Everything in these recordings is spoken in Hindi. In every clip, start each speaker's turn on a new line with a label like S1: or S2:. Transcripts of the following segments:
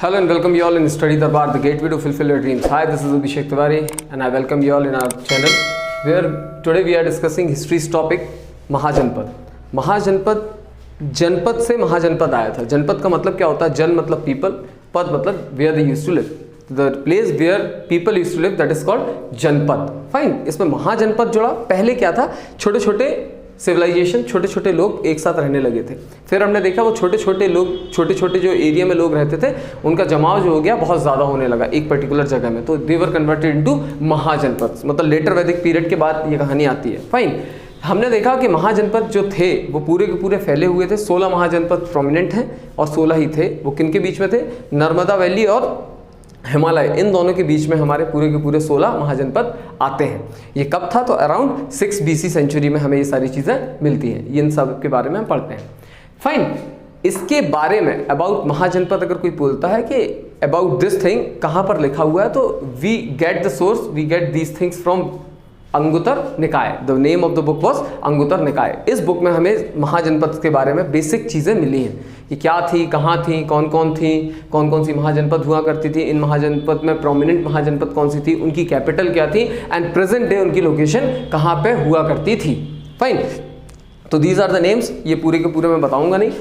S1: Hello and welcome you all in Study Darbar, the gateway to fulfill your dreams. Hi, this is Abhishek Tiwari and I welcome you all in our channel where today we are discussing history's topic महाजनपद. महाजनपद जनपद से महाजनपद आया था. जनपद का मतलब क्या होता है? जन मतलब पीपल, पद मतलब where they used to live. The place where people used to live that is called janapada. Fine. इसमें महाजनपद जुड़ा. पहले क्या था? छोटे छोटे सिविलाइजेशन, छोटे छोटे लोग एक साथ रहने लगे थे. फिर हमने देखा वो छोटे छोटे लोग, छोटे छोटे जो एरिया में लोग रहते थे उनका जमाव जो हो गया बहुत ज़्यादा होने लगा एक पर्टिकुलर जगह में, तो दे वर कन्वर्टेड इनटू महाजनपद. मतलब लेटर वैदिक पीरियड के बाद ये कहानी आती है. फाइन. हमने देखा कि महाजनपद जो थे वो पूरे के पूरे फैले हुए थे. 16 महाजनपद प्रोमिनेंट हैं और 16 ही थे. वो किन के बीच में थे? नर्मदा वैली और हिमालय, इन दोनों के बीच में हमारे पूरे के पूरे 16 महाजनपद आते हैं. ये कब था? तो अराउंड 6 BC सेंचुरी में हमें ये सारी चीज़ें मिलती हैं. इन सब के बारे में हम पढ़ते हैं. फाइन. इसके बारे में अबाउट महाजनपद अगर कोई बोलता है कि अबाउट दिस थिंग कहाँ पर लिखा हुआ है, तो we get the source, we get these things from Anguttara Nikaya. The name of the book was Anguttara Nikaya. इस बुक में हमें महाजनपद के बारे में बेसिक चीज़ें मिली हैं कि क्या थी, कहाँ थी, कौन कौन सी महाजनपद हुआ करती थी, इन महाजनपद में प्रोमिनेंट महाजनपद कौन सी थी, उनकी कैपिटल क्या थी एंड प्रेजेंट डे उनकी लोकेशन कहाँ पे हुआ करती थी. फाइन. तो दीज आर द नेम्स. ये पूरे के पूरे मैं बताऊंगा नहीं,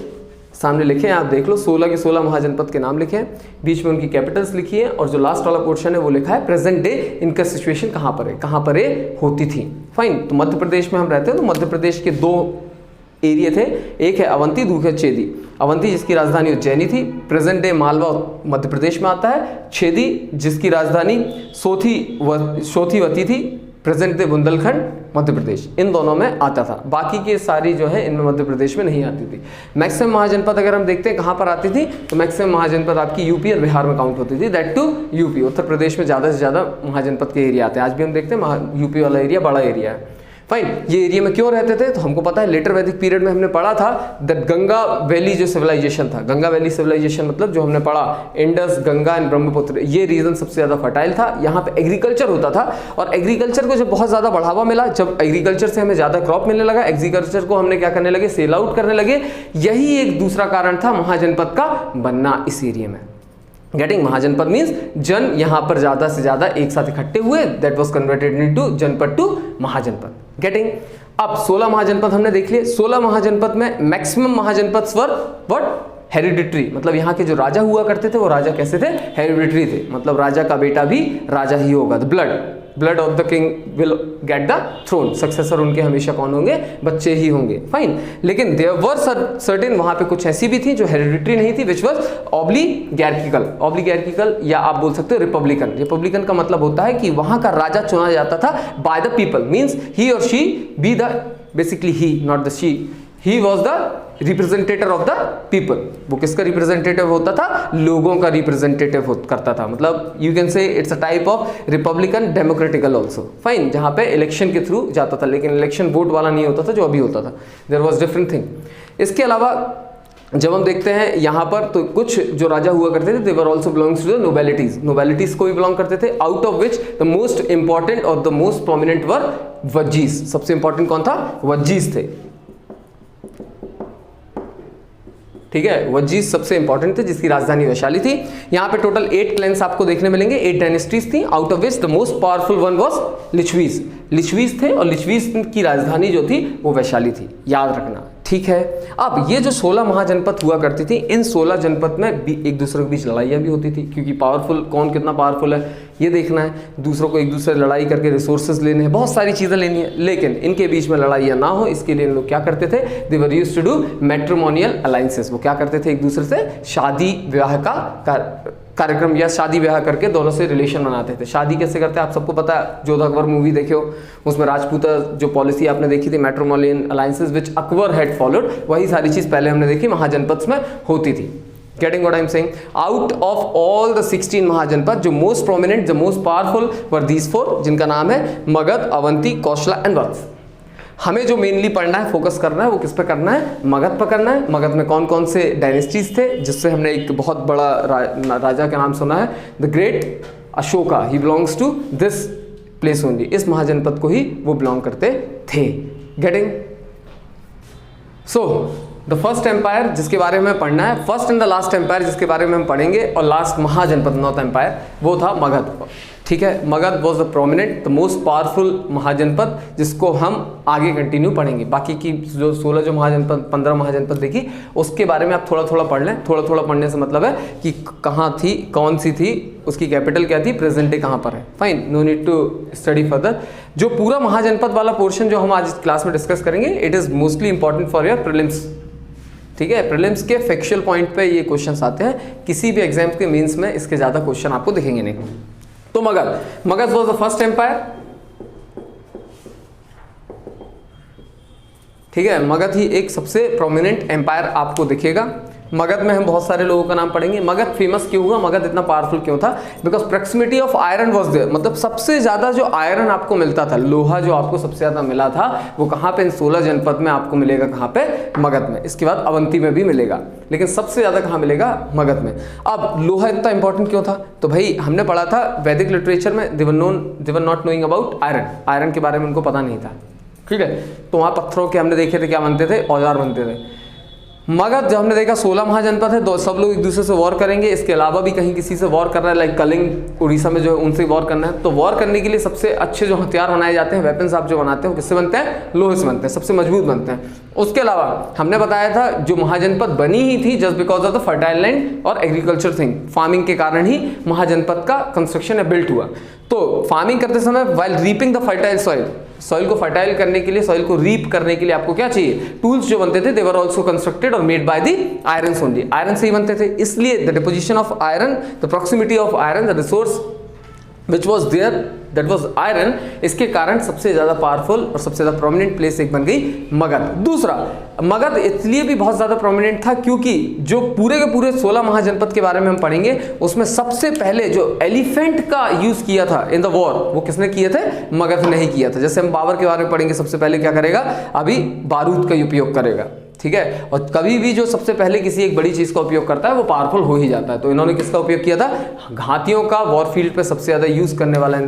S1: सामने लिखे हैं, आप देख लो. 16 के 16 महाजनपद के नाम लिखे हैं, बीच में उनकी कैपिटल्स लिखी है और जो लास्ट वाला पोर्शन है वो लिखा है प्रेजेंट डे इनका सिचुएशन कहाँ पर है होती थी. फाइन. तो मध्य प्रदेश में हम रहते हैं, तो मध्य प्रदेश के 2 एरिया थे. एक है अवंती, दूसरा चेदी. अवंती जिसकी राजधानी उज्जैनी थी, प्रेजेंट डे मालवा मध्य प्रदेश में आता है. चेदी जिसकी राजधानी सोथीवती थी, प्रेजेंट डे बुंदेलखंड मध्य प्रदेश. इन दोनों में आता था. बाकी की सारी जो है इनमें मध्य प्रदेश में नहीं आती थी. मैक्सिमम महाजनपद अगर हम देखते हैं कहाँ पर आती थी, तो मैक्सिमम महाजनपद आपकी यूपी और बिहार में काउंट होती थी. That to UP. Uttar Pradesh में ज़्यादा से ज़्यादा महाजनपद के एरिया आते हैं. आज भी हम देखते हैं यूपी वाला एरिया बड़ा एरिया है. फाइन. ये एरिया में क्यों रहते थे? तो हमको पता है लेटर वैदिक पीरियड में हमने पढ़ा था दैट गंगा वैली जो सिविलाइजेशन था, गंगा वैली सिविलाइजेशन मतलब जो हमने पढ़ा इंडस, गंगा एंड ब्रह्मपुत्र, ये रीजन सबसे ज़्यादा फर्टाइल था. यहाँ पे एग्रीकल्चर होता था और एग्रीकल्चर को जब बहुत ज़्यादा बढ़ावा मिला, जब एग्रीकल्चर से हमें ज़्यादा क्रॉप मिलने लगा, एग्रीकल्चर को हमने क्या करने लगे? सेल आउट करने लगे. यही एक दूसरा कारण था महाजनपद का बनना इस एरिया में. गेटिंग. महाजनपद मीन्स जन यहाँ पर ज्यादा से ज्यादा एक साथ इकट्ठे हुए, दैट वाज कन्वर्टेड इनटू जनपद टू महाजनपद. गेटिंग. अब 16 महाजनपद हमने देख लिए. 16 महाजनपद में मैक्सिमम महाजनपद वर व्हाट? हेरिडिटरी. मतलब यहाँ के जो राजा हुआ करते थे वो राजा कैसे थे? हेरिडिटरी थे. मतलब राजा का बेटा भी राजा ही होगा. Blood of the king will get the throne. Successor उनके हमेशा कौन होंगे? बच्चे ही होंगे. फाइन. लेकिन देयर वर सर्टेन, वहां पे कुछ ऐसी भी थी जो हेरिडिटरी नहीं थी, विच वाज ऑब्लिगैरिकल या आप बोल सकते हो रिपब्लिकन. रिपब्लिकन का मतलब होता है कि वहां का राजा चुना जाता था by the people. Means he और she be the, basically he, not the she, he was the representative of the people. वो किसका रिप्रेजेंटेटिव होता था? लोगों का रिप्रेजेंटेटिव करता था. मतलब you can say it's a type of Republican democratical also. Fine. जहां पे इलेक्शन के थ्रू जाता था, लेकिन इलेक्शन वोट वाला नहीं होता था जो अभी होता था. There was different thing. इसके अलावा जब हम देखते हैं यहाँ पर, तो कुछ जो राजा हुआ करते थे, they were also belongs to the nobilities. Nobilities को भी बिलोंग करते थे, out of which the most important और the most prominent were Vajjis. सबसे इंपॉर्टेंट कौन था? वज्जीज थे. ठीक है. वज्जीज सबसे इंपॉर्टेंट थे जिसकी राजधानी वैशाली थी. यहाँ पे टोटल 8 क्लैंस आपको देखने मिलेंगे, 8 डायनेस्टीज थी, out of which the most powerful one was Licchavis. Licchavis थे और लिच्छवीज की राजधानी जो थी वो वैशाली थी. याद रखना. ठीक है. अब ये जो 16 महाजनपद हुआ करती थी, इन 16 जनपद में भी एक दूसरे के बीच लड़ाइयाँ भी होती थी, क्योंकि पावरफुल कौन कितना पावरफुल है ये देखना है. दूसरों को एक दूसरे लड़ाई करके रिसोर्सेज लेने हैं, बहुत सारी चीज़ें लेनी है. लेकिन इनके बीच में लड़ाइयाँ ना हो इसके लिए लोग क्या करते थे? They were used to do matrimonial alliances. वो क्या करते थे? एक दूसरे से शादी विवाह का कार्यक्रम या शादी ब्याह करके दोनों से रिलेशन बनाते थे. शादी कैसे करते हैं आप सबको पता है. जोधा अकबर मूवी देखे हो, उसमें राजपूत जो पॉलिसी आपने देखी थी, matrimonial alliances which Akbar had followed, वही सारी चीज पहले हमने देखी महाजनपद में होती थी. Getting what I am saying? Out of all the 16 महाजनपद, जो most prominent, the most powerful were these 4, जिनका नाम है मगध, अवंती, कौशला एंड वत्स. हमें जो मेनली पढ़ना है, फोकस करना है, वो किस पे करना है? मगध पर करना है. मगध में कौन कौन से डायनेस्टीज थे, जिससे हमने एक बहुत बड़ा राजा का नाम सुना है, the great Ashoka. He belongs to this place only. इस महाजनपद को ही वो बिलोंग करते थे. Getting? So the first empire जिसके बारे में पढ़ना है, first and the last empire जिसके बारे में हम पढ़ेंगे, और लास्ट महाजनपद नॉर्थ एम्पायर, वो था मगध। ठीक है, Magadh was the prominent the most powerful Mahajanapada, जिसको हम आगे कंटिन्यू पढ़ेंगे। बाकी की जो 16 जो महाजनपद 15 महाजनपद देखी उसके बारे में आप थोड़ा थोड़ा पढ़ लें। थोड़ा थोड़ा पढ़ने से मतलब है कि कहाँ थी, कौन सी थी, उसकी कैपिटल क्या थी, प्रेजेंट डे कहाँ पर है। Fine, no need to study further. जो पूरा महाजनपद वाला पोर्शन जो हम आज क्लास में डिस्कस करेंगे, it is mostly important for your prelims. ठीक है, प्रीलिम्स के फैक्चुअल पॉइंट पे ये क्वेश्चंस आते हैं, किसी भी एग्जाम के मीन्स में इसके ज़्यादा क्वेश्चन आपको दिखेंगे नहीं। तो Magadha was the first empire. ठीक है, मगध ही एक सबसे प्रोमिनेंट एम्पायर आपको दिखेगा। मगध में हम बहुत सारे लोगों का नाम पढ़ेंगे। मगध फेमस क्यों हुआ, मगध इतना पावरफुल क्यों था? Because proximity of iron was there, मतलब सबसे ज्यादा जो आयरन आपको मिलता था, लोहा जो आपको सबसे ज्यादा मिला था, वो कहाँ पे, इन 16 जनपद में आपको मिलेगा। कहाँ पे? मगध में। इसके बाद अवंती में भी मिलेगा, लेकिन सबसे ज्यादा कहाँ मिलेगा? मगध में। अब लोहा इतना इंपॉर्टेंट क्यों था? तो भाई हमने पढ़ा था वैदिक लिटरेचर में, they were not knowing about iron, iron के बारे में उनको पता नहीं था। ठीक है, तो वहाँ पत्थरों के हमने देखे थे क्या बनते थे, औजार बनते थे। मगध जब हमने देखा 16 महाजनपद है, तो सब लोग एक दूसरे से वॉर करेंगे। इसके अलावा भी कहीं किसी से वॉर कर रहा है, लाइक कलिंग उड़ीसा में जो है उनसे वॉर करना है। तो वॉर करने के लिए सबसे अच्छे जो हथियार बनाए जाते हैं, वेपन्स आप जो बनाते हो, किससे बनते हैं? लोहे से बनते हैं, सबसे मजबूत बनते हैं। उसके अलावा हमने बताया था जो महाजनपद बनी ही थी just because of the fertile land और एग्रीकल्चर थिंग, फार्मिंग के कारण ही महाजनपद का कंस्ट्रक्शन है बिल्ट हुआ। तो फार्मिंग करते समय while reaping the fertile soil, soil को फर्टाइल करने के लिए, सॉइल को रीप करने के लिए आपको क्या चाहिए? टूल्स जो बनते थे, दे वर आल्सो कंस्ट्रक्टेड और made by the iron only, iron से ही बनते थे। इसलिए the deposition of iron, the proximity of iron, the resource which was there, that was iron, इसके कारण सबसे ज्यादा पावरफुल और सबसे ज्यादा प्रोमिनेंट प्लेस एक बन गई मगध। दूसरा, मगध इसलिए भी बहुत ज्यादा प्रोमिनेंट था क्योंकि जो पूरे के पूरे 16 महाजनपद के बारे में हम पढ़ेंगे, उसमें सबसे पहले जो एलिफेंट का यूज किया था इन द वॉर, वो किसने किए थे? मगध ने ही किया था। जैसे हम बाबर के बारे में पढ़ेंगे, सबसे पहले क्या करेगा? अभी बारूद का उपयोग करेगा। ठीक है, और कभी भी जो सबसे पहले किसी एक बड़ी चीज का उपयोग करता है वो पावरफुल हो ही जाता है। तो इन्होंने किसका उपयोग किया था? हाथियों का वॉरफील्ड पे सबसे ज्यादा यूज करने वाला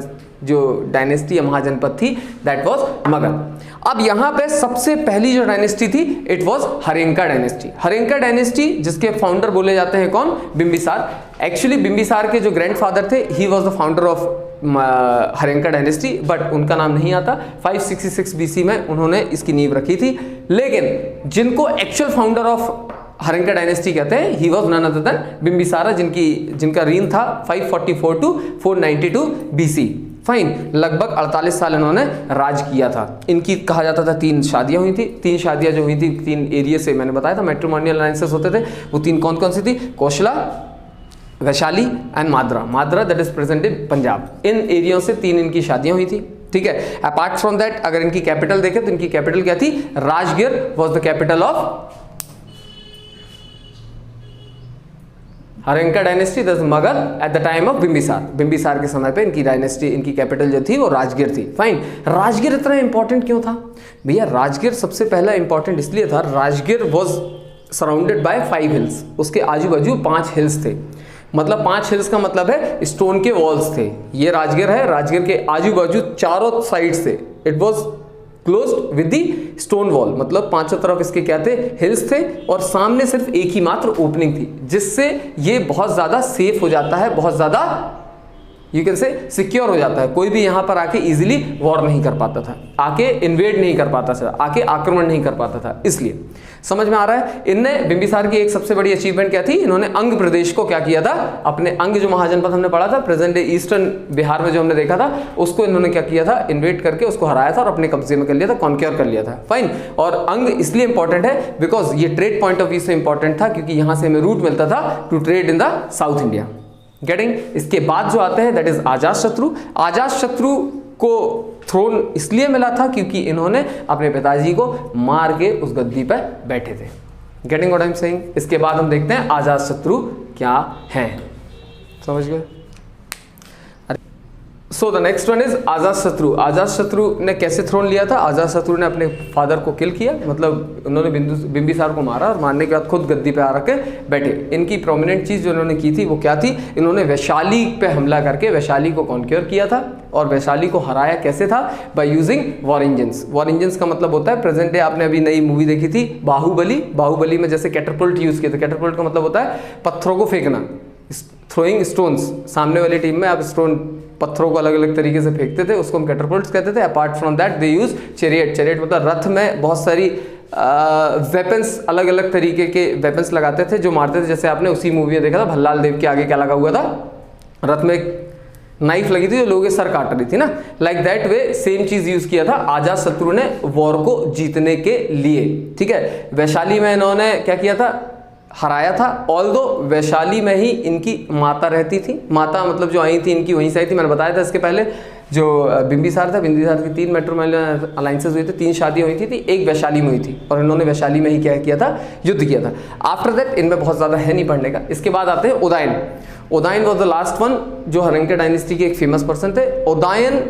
S1: जो डायनेस्टी या महाजनपद थी, दैट वाज मगध। अब यहाँ पे सबसे पहली जो डायनेस्टी थी, इट वाज हरेंका डायनेस्टी। हरेंका डायनेस्टी जिसके फाउंडर बोले जाते हैं कौन? बिंबिसार। एक्चुअली बिंबिसार के जो ग्रैंडफादर थे, he was the founder of Haryanka dynasty, but उनका नाम नहीं आता। 566 BC में उन्होंने इसकी नींव रखी थी। लेकिन जिनको actual founder of Haryanka dynasty कहते हैं, he was none other than Bimbisara, जिनका रीन था 544 to 492 BC। फाइन, लगभग 48 साल इन्होंने राज किया था। इनकी कहा जाता था 3 शादियां हुई थी। 3 शादियां जो हुई थी 3 एरिया से, मैंने बताया था मैट्रिमोनियल अलायंसेस होते थे। वो 3 कौन कौन सी थी? Kosala, Vaishali and Madra. Madra that is present in Punjab. इन एरिया से 3 इनकी शादियां हुई थी। ठीक है, अपार्ट फ्रॉम दैट अगर इनकी कैपिटल देखें तो इनकी कैपिटल क्या थी? Rajgir was the capital of Haryanka dynasty, that is Magadh at the time of Bimbisara. Bimbisara के समय पे इनकी डायनेस्टी, इनकी कैपिटल जो थी वो राजगिर थी। फाइन, राजगिर इतना इंपॉर्टेंट क्यों था भैया? राजगिर सबसे पहला इंपॉर्टेंट इसलिए था, Rajgir was surrounded by 5 hills. उसके आजू बाजू 5 हिल्स थे। मतलब 5 हिल्स का मतलब है स्टोन के वॉल्स थे। ये राजगिर है, राजगिर के आजू बाजू चारों साइड से it was closed with the stone wall, मतलब 5 तरफ इसके क्या थे? हिल्स थे, और सामने सिर्फ एक ही मात्र ओपनिंग थी, जिससे ये बहुत ज्यादा सेफ हो जाता है, बहुत ज्यादा यू कैन से सिक्योर हो जाता है। कोई भी यहाँ पर आके इजीली वॉर नहीं कर पाता था, आके इन्वेड नहीं कर पाता था, आके आक्रमण नहीं कर पाता था। इसलिए समझ में आ रहा है। इनने बिंबिसार की एक सबसे बड़ी अचीवमेंट क्या थी? इन्होंने अंग प्रदेश को क्या किया था? अपने अंग जो महाजनपद हमने पढ़ा था, प्रेजेंट डे ईस्टर्न बिहार में जो हमने देखा था, उसको इन्होंने क्या किया था? इन्वेड करके उसको हराया था और अपने कब्जे में कर लिया था, कॉन्क्योर कर लिया था। फाइन, और अंग इसलिए इंपॉर्टेंट है बिकॉज ये ट्रेड पॉइंट ऑफ व्यू से इंपॉर्टेंट था, क्योंकि यहां से हमें रूट मिलता था to trade in the south India. Getting? इसके बाद जो आते हैं दैट इज अजातशत्रु। अजातशत्रु को थ्रोन इसलिए मिला था क्योंकि इन्होंने अपने पिताजी को मार के उस गद्दी पर बैठे थे। Getting what I am saying? इसके बाद हम देखते हैं अजातशत्रु क्या हैं। समझ गए? So the next one is Ajatashatru. Ajatashatru ने कैसे थ्रोन लिया था? अजातशत्रु ने अपने फादर को किल किया, मतलब उन्होंने बिंबिसार को मारा और मारने के बाद खुद गद्दी पे आके बैठे। इनकी प्रोमिनेंट चीज़ जो इन्होंने की थी वो क्या थी? इन्होंने वैशाली पे हमला करके वैशाली को कॉन्क्योर किया था। और वैशाली को हराया कैसे था? By using war engines. War engines का मतलब होता है, प्रेजेंट डे आपने अभी नई मूवी देखी थी बाहुबली, बाहुबली में जैसे कैटरपुल्ट यूज किए थे। कैटरपुल्ट का मतलब होता है पत्थरों को फेंकना, थ्रोइंग स्टोन्स। सामने वाली टीम में आप स्टोन पत्थरों को अलग अलग तरीके से फेंकते थे, उसको हम कैटरपुल्ट्स कहते थे। Apart from that they use chariot. Chariot मतलब रथ में बहुत सारी वेपन्स, अलग अलग तरीके के वेपन्स लगाते थे जो मारते थे। जैसे आपने उसी मूवी में देखा था भल्लाल देव के आगे क्या लगा हुआ था? रथ में एक नाइफ लगी थी जो लोगों के सर काट रही थी ना। लाइक दैट वे सेम चीज यूज किया था अजातशत्रु ने वॉर को जीतने के लिए। ठीक है, वैशाली में इन्होंने क्या किया था? हराया था। ऑल्दो वैशाली में ही इनकी माता रहती थी। माता मतलब जो आई थी इनकी वहीं से आई थी। मैंने बताया था इसके पहले जो बिंबिसार था, बिंबिसार की 3 मैट्रिमोनियल अलायंसेस हुई थी, 3 शादियाँ हुई थी, एक वैशाली में हुई थी और इन्होंने वैशाली में ही क्या किया था? युद्ध किया था। आफ्टर दैट इनमें बहुत ज़्यादा है नहीं पढ़ने का। इसके बाद आते हैं Udayan. Udayan was the last one जो हरंके डायनेस्टी के एक फेमस पर्सन थे। उदयन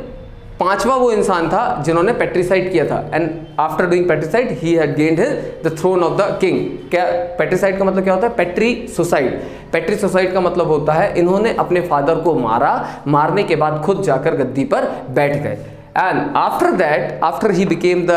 S1: 5वां वो इंसान था जिन्होंने पेट्रिसाइड किया था। And after doing patricide he had gained the throne of the king. क्या पेट्रिसाइड का मतलब क्या होता है? पेट्रीसुसाइड। पेट्रीसुसाइड का मतलब होता है इन्होंने अपने फादर को मारा, मारने के बाद खुद जाकर गद्दी पर बैठ गए। And after that, after he became the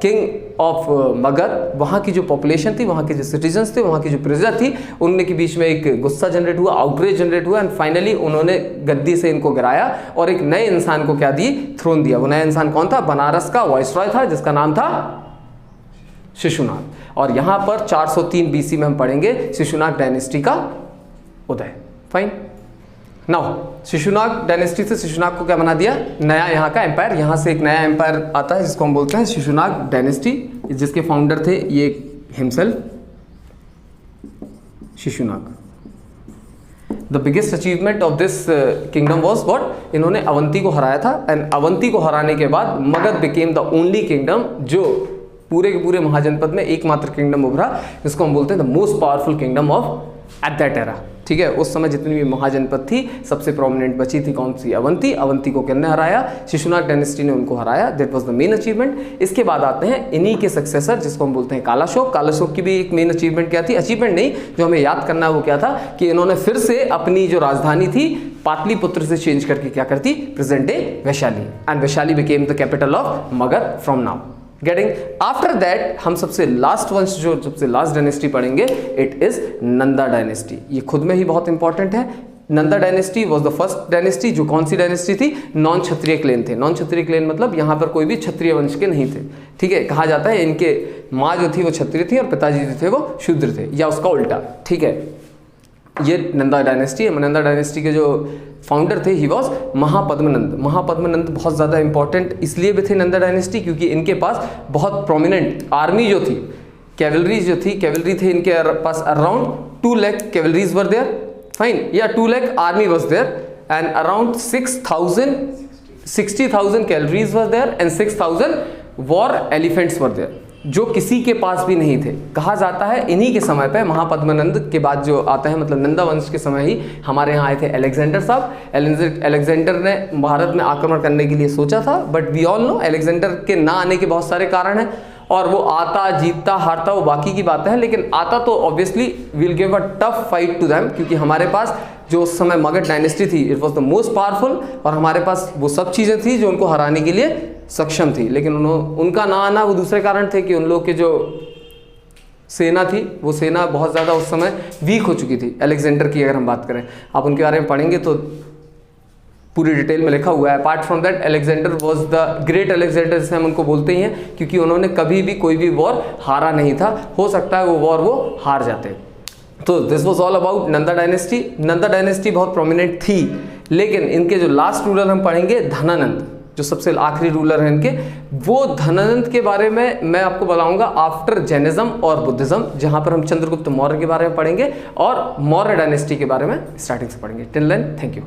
S1: king of Magadh, वहाँ की जो पॉपुलेशन थी, वहाँ के जो सिटीजन्स थे, वहाँ की जो प्रजा थी, उनके के बीच में एक गुस्सा जनरेट हुआ, आउटरेज जनरेट हुआ। एंड फाइनली उन्होंने गद्दी से इनको गिराया और एक नए इंसान को क्या दी? थ्रोन दिया। वो नया इंसान कौन था? बनारस का वाइसरॉय था जिसका नाम था शिशुनाग। और यहाँ पर 403 बीसी में हम पढ़ेंगे शिशुनाग डायनेस्टी का उदय। फाइन। नाउ शिशुनाग डायनेस्टी से शिशुनाग को क्या बना दिया? नया यहाँ का एम्पायर। यहाँ से एक नया एम्पायर आता है जिसको हम बोलते हैं शिशुनाग डायनेस्टी, जिसके फाउंडर थे ये himself Shishunaga. The biggest achievement of this kingdom was what? इन्होंने अवंती को हराया था। एंड अवंती को हराने के बाद Magadh became the only kingdom जो पूरे के पूरे महाजनपद में एकमात्र किंगडम उभरा जिसको हम बोलते हैं the most powerful kingdom of at that era. ठीक है, उस समय जितनी भी महाजनपद थी सबसे प्रोमिनेंट बची थी कौन सी? अवंती। अवंती को किसने हराया? शिशुनाग डायनेस्टी ने उनको हराया। That was the main achievement. इसके बाद आते हैं इन्हीं के सक्सेसर जिसको हम बोलते हैं कालाशोक। कालाशोक की भी एक मेन अचीवमेंट क्या थी? अचीवमेंट नहीं, जो हमें याद करना है वो क्या था कि इन्होंने फिर से अपनी जो राजधानी थी पाटलिपुत्र से चेंज करके क्या करती? Present day Vaishali. And Vaishali became the capital of Magadh from now. Getting after that हम सबसे लास्ट वंश जो सबसे लास्ट डायनेस्टी पढ़ेंगे, इट इज नंदा डायनेस्टी। ये खुद में ही बहुत इंपॉर्टेंट है। Nanda dynasty was the first dynasty जो कौन सी डायनेस्टी थी? नॉन क्षत्रिय क्लेन थे। नॉन क्षत्रिय क्लेन मतलब यहाँ पर कोई भी क्षत्रिय वंश के नहीं थे। ठीक है, कहा जाता है इनके माँ जो थी वो क्षत्रिय थी और पिताजी जो थे वो शूद्र थे, या उसका उल्टा। ठीक है, ये नंदा डायनेस्टी है। नंदा डायनेस्टी के जो फाउंडर थे ही वॉज महापद्मनंद। महापद्मनंद बहुत ज़्यादा इंपॉर्टेंट इसलिए भी थे नंदा डायनेस्टी क्योंकि इनके पास बहुत प्रोमिनेंट आर्मी जो थी, कैवलरीज जो थी, कैवलरी थे इनके पास around 2 lakh cavalries were there. Fine, या 2 lakh army was there and around 60,000 cavalries were there and 6,000 war elephants were there, जो किसी के पास भी नहीं थे। कहा जाता है इन्हीं के समय पे महापद्मनंद के बाद जो आता है, मतलब नंदा वंश के समय ही हमारे यहाँ आए थे अलेक्जेंडर साहब। अलेक्जेंडर ने भारत में आक्रमण करने के लिए सोचा था, but we all know Alexander के ना आने के बहुत सारे कारण हैं और वो आता, जीतता, हारता, वो बाकी की बातें हैं। लेकिन आता तो obviously will give a tough fight to them, क्योंकि हमारे पास जो उस समय मगध डायनेस्टी थी it was the most powerful और हमारे पास वो सब चीज़ें थी जो उनको हराने के लिए सक्षम थी। लेकिन उनका ना आना वो दूसरे कारण थे कि उन लोग के जो सेना थी वो सेना बहुत ज़्यादा उस समय वीक हो चुकी थी। अलेक्जेंडर की अगर हम बात करें, आप उनके बारे में पढ़ेंगे तो पूरी डिटेल में लिखा हुआ है। Apart from that Alexander was the great Alexander जिसे हम उनको बोलते ही हैं, क्योंकि उन्होंने कभी भी कोई भी वॉर हारा नहीं था। हो सकता है वो वॉर वो हार जाते। तो this was all about Nanda dynasty. Nanda dynasty बहुत प्रोमिनेंट थी, लेकिन इनके जो लास्ट रूलर हम पढ़ेंगे धनानंद, जो सबसे आखिरी रूलर हैं इनके, वो धनानंद के बारे में मैं आपको बताऊंगा आफ्टर जैनिज्म और बुद्धिज्म, जहां पर हम चंद्रगुप्त मौर्य के बारे में पढ़ेंगे और मौर्य डायनेस्टी के बारे में स्टार्टिंग से पढ़ेंगे। Till then, thank you.